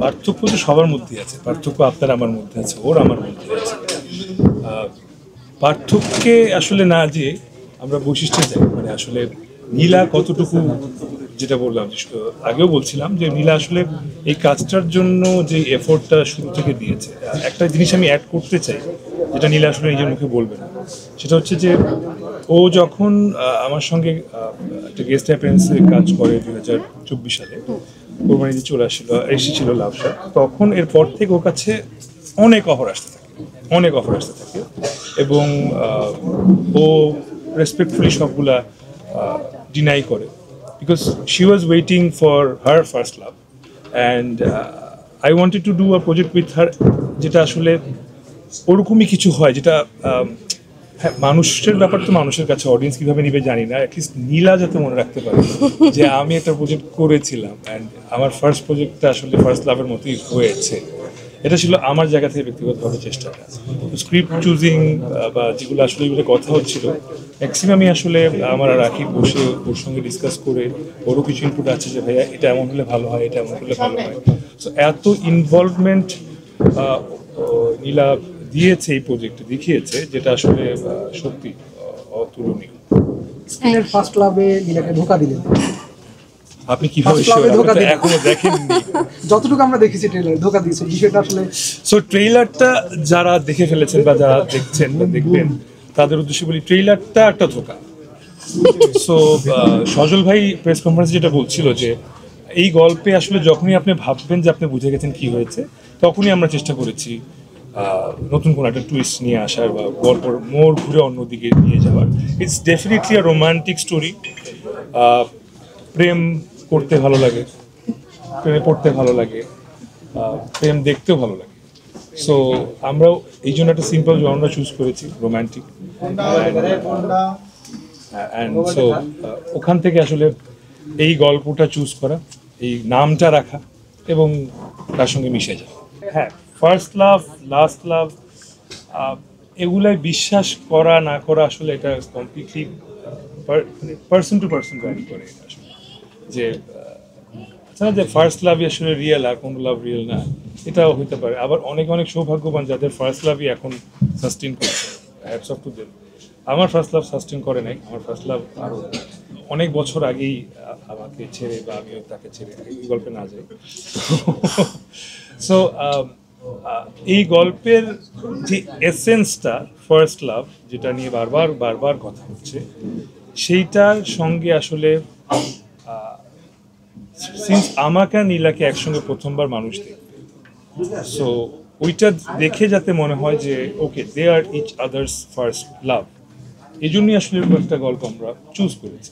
পার্থক্য তো সবার মধ্যেই আছে, পার্থক্য আপনার আমার মধ্যে আছে, ওর আমার মধ্যে আছে। পার্থক্যে আসলে না যে আমরা বৈশিষ্ট্যে যাই, মানে আসলে নীলা কতটুকু, যেটা বললাম আগেও বলছিলাম যে নীলা আসলে এই কাজটার জন্য যে এফোর্টটা শুরু থেকে দিয়েছে। একটা জিনিস আমি অ্যাড করতে চাই, যেটা নীলা আসলে নিজের মুখে বলবে না, সেটা হচ্ছে যে ও যখন আমার সঙ্গে একটা গেস্ট অ্যাপিয়ারেন্সে কাজ করে 2024 সালে, কোরবানিতে চলে এসেছিল লাভসা, তখন এরপর থেকে ওর কাছে অনেক অফার আসতে থাকে, অনেক অফার আসতে থাকে, এবং ও রেসপেক্টফুলি সবগুলা ডিনাই করে, because she was waiting for her first love, and I wanted to do a project with her, যেটা আসলে ওরকমই কিছু হয়, যেটা হ্যাঁ, মানুষের ব্যাপার তো মানুষের কাছে, অডিয়েন্স কীভাবে নিবে জানি না, অ্যাটলিস্ট নীলা যাতে মনে রাখতে পারে যে আমি একটা প্রজেক্ট করেছিলাম, অ্যান্ড আমার ফার্স্ট প্রজেক্টটা আসলে ফার্স্ট লাভের মতোই হয়েছে। এটা ছিল আমার জায়গা থেকে ব্যক্তিগতভাবে চেষ্টাটা। স্ক্রিপ্ট চুজিং বা যেগুলো আসলে এগুলো কথা হচ্ছিল, ম্যাক্সিমামই আসলে আমার রাখি বসে ওর সঙ্গে ডিসকাস করে, ওরও কিছু ইনপুট আছে যে ভাইয়া এটা এমন হলে ভালো হয়, এটা এমন হলে ভালো হয়। সো এত ইনভলভমেন্ট নীলা দিয়েছে এই প্রজেক্টে, দেখিয়েছে, যেটা আসলে সত্যি অতুলনীয়। স্ক্রিনের ফার্স্ট লাভে নীলাকে ধোকা দিলেন আপনি কিভাবে এখনো দেখেননি? যতটুকু আমরা দেখেছি ট্রেলার ধোকা দিয়েছে বিষয়টা আসলে। সো ট্রেইলারটা যারা দেখে ফেলেছেন বা যারা দেখছেন বা দেখবেন, তাদের উদ্দেশ্যে বলি, ট্রেইলারটা একটা ধোকা। সো সজল ভাই প্রেস কনফারেন্সে যেটা বলছিল যে এই গল্পে আসলে যখনই আপনি ভাববেন যে আপনি বুঝে গেছেন কি হয়েছে, তখনই আমরা চেষ্টা করেছি নতুন কোনো একটা টুইস্ট নিয়ে আসার বা গল্পের মোড় ঘুরে অন্যদিকে নিয়ে যাওয়ার। It's definitely a romantic story. প্রেম করতে ভালো লাগে, প্রেমে পড়তে ভালো লাগে, প্রেম দেখতেও ভালো লাগে। সো আমরাও এই জন্য একটা সিম্পল জনরা চুজ করেছি, রোমান্টিক। অ্যান্ড সো ওখান থেকে আসলে এই গল্পটা চুজ করা, এই নামটা রাখা এবং তার সঙ্গে মিশে যাওয়া। হ্যাঁ, ফার্স্ট লাভ, লাস্ট লাভ, এগুলাই বিশ্বাস করা না করা আসলে এটা completely person to person vary করে। এটা আসলে যে ফার্স্ট লাভই আসলে রিয়েল আর কোনো লাভ রিয়েল না, এটাও হতে পারে। আবার অনেক অনেক সৌভাগ্যবান যাদের ফার্স্ট লাভই এখন সাস্টেন করছে, হ্যাটস অফ টু দেম। আমার ফার্স্ট লাভ সাস্টেন করে নাই, আমার ফার্স্ট লাভ আরও অনেক বছর আগেই আমাকে ছেড়ে বা আমিও তাকে ছেড়ে, এই গল্পে না যাই। সো এই গল্পের যে এসেন্সটা ফার্স্ট লাভ, যেটা নিয়ে বারবার বারবার কথা হচ্ছে, সেইটার সঙ্গে আসলে সিন্স আমাকে আর নীলাকে একসঙ্গে প্রথমবার মানুষ দেখবে, সো ওইটা দেখে যাতে মনে হয় যে ওকে দে আর ইচ আদার্স ফার্স্ট লাভ, এই জন্যই আসলে একটা গল্প আমরা চুজ করেছি।